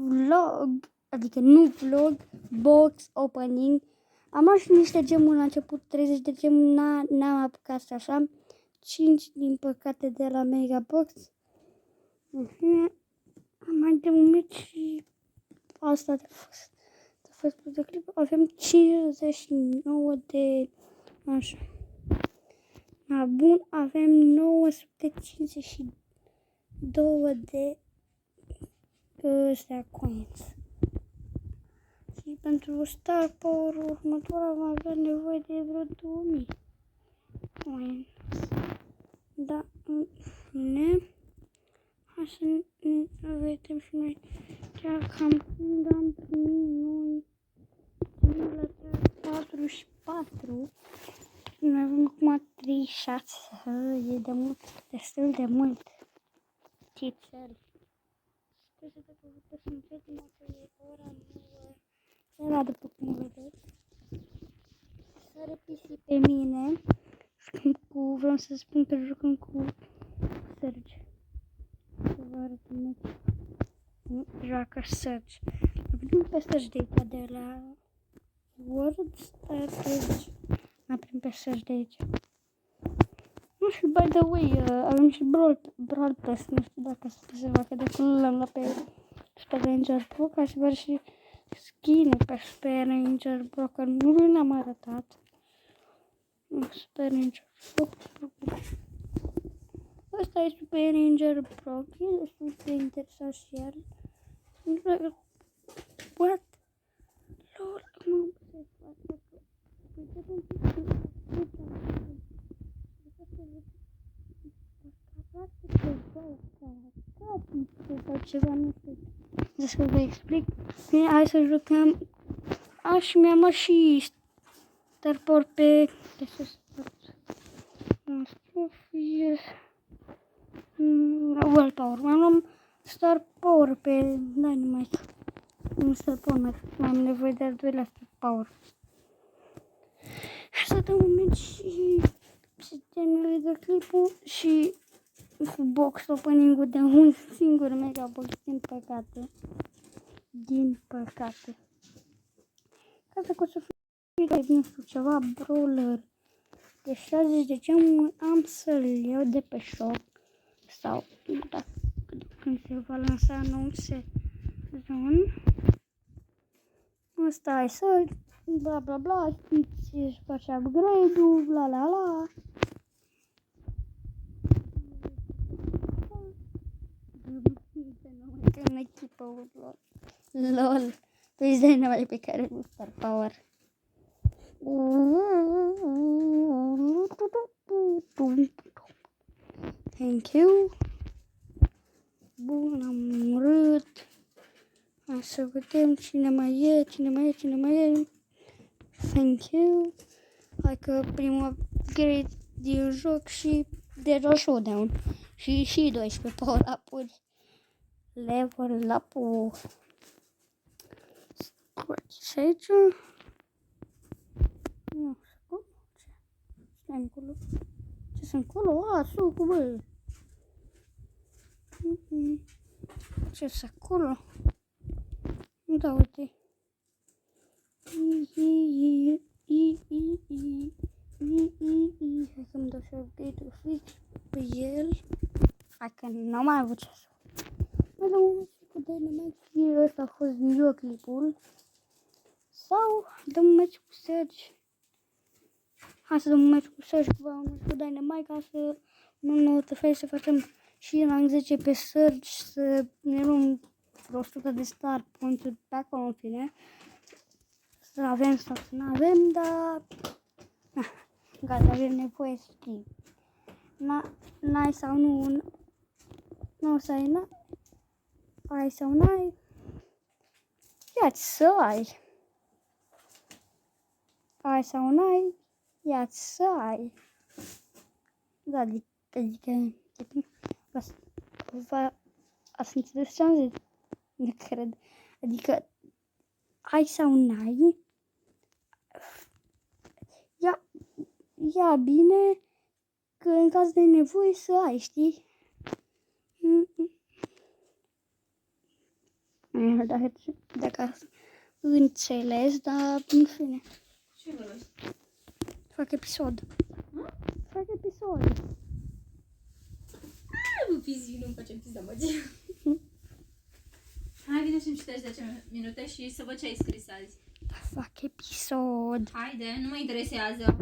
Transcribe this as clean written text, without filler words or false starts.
vlog, adică nu vlog, box opening. Am luat și niște gemuri la început, 30 de gemuri, n-am apucat să așa. 5 din păcate de la Megabox. Am mai de un meci și asta a fost de clip. Avem 59 de... așa. Bun, avem 952 de ăstea coins. Și pentru Star Power următor am avea nevoie de vreo 2000 coins. Da, hai să ne vedem și noi chiar cam când am primit noi la 44. Noi avem acum 36, e de mult, destul de mult. Tițel. Scuze dacă puteți să-mi vedem că e ora 9 seara, după cum vedeți. Sare pisic pe mine. Vreau să spun că jucăm cu Serge. Să vă arăt un meci. Joacă Serge. Vedem pe Serge de la World Strategy. N-am pe Serge de aici. Nu știu, by the way, avem și Brawl Pass, nu știu dacă se facă de când l-am luat pe Super Ranger Pro, ca să văd și skin-ul pe Super Ranger Pro, că nu l-am arătat. Super Ranger Pro. Ăsta e Super Ranger Pro, e destul de interesant și el. What? LOL, mă se face că... sau ceva, nu știu să vă explic. Bine, hai să jucăm. Și mi-am luat și Star Power pe World Power. Mi-am luat Star Power pe Dynamite. Nu Star Power, mai am nevoie de al doilea Star Power. Să dăm un meci și să terminăm de clipul și cu box opening-ul de un singur Megabox, din păcate. Din păcate. Ca să o să fie, nu știu, ceva brawler de 60 de gemuri, am să-l iau de pe shop. Sau, dacă când se va lansa nou sezon. Ăsta e să bla bla bla, știți, își face upgrade-ul, bla la la. În echipă, lol, tu-i Dynamite pe care nu Star Power. Thank you. Bun, am murit. Hai să vedem cine mai e. Thank you. Hai că primul upgrade din joc și deja showdown. Și 12 power up-uri. Level up-ul. Și aici? Nu știu. Ce acolo? Ce sunt acolo? Sucul, bă. Ce sunt acolo? Da, uite. Hai că-mi dau și update-ul fix pe el. Hai că n-am mai avut ce să mai dăm un meci cu Dynamite și ăsta a fost videoclipul. Sau dăm un meci cu Serge. Hai să dăm un meci cu Serge, cu Dynamite, ca să nu fel să facem și rang 10 pe Serge, să ne luăm vreo 100 de star point-uri pe acolo, în fine. Să avem sau să nu avem, dar... Gata, avem nevoie să știm. N-ai sau nu... Nu să ai, ai sau n-ai... Ia-ți să ai. Ai sau n-ai... Ia-ți să ai. Da, adică... Ați înțeles ce am zis? Nu cred. Adică... Ai sau n-ai... Ia bine că în caz de nevoie să ai, știi? Dacă înțeles, dar în fine. Ce vorbești? Fac episod. Fac episod. Nu fizi, nu facem pizda magie. Hai, vine și-mi citești 10 minute și să văd ce ai scris azi. Fac episod. Haide, nu mă interesează.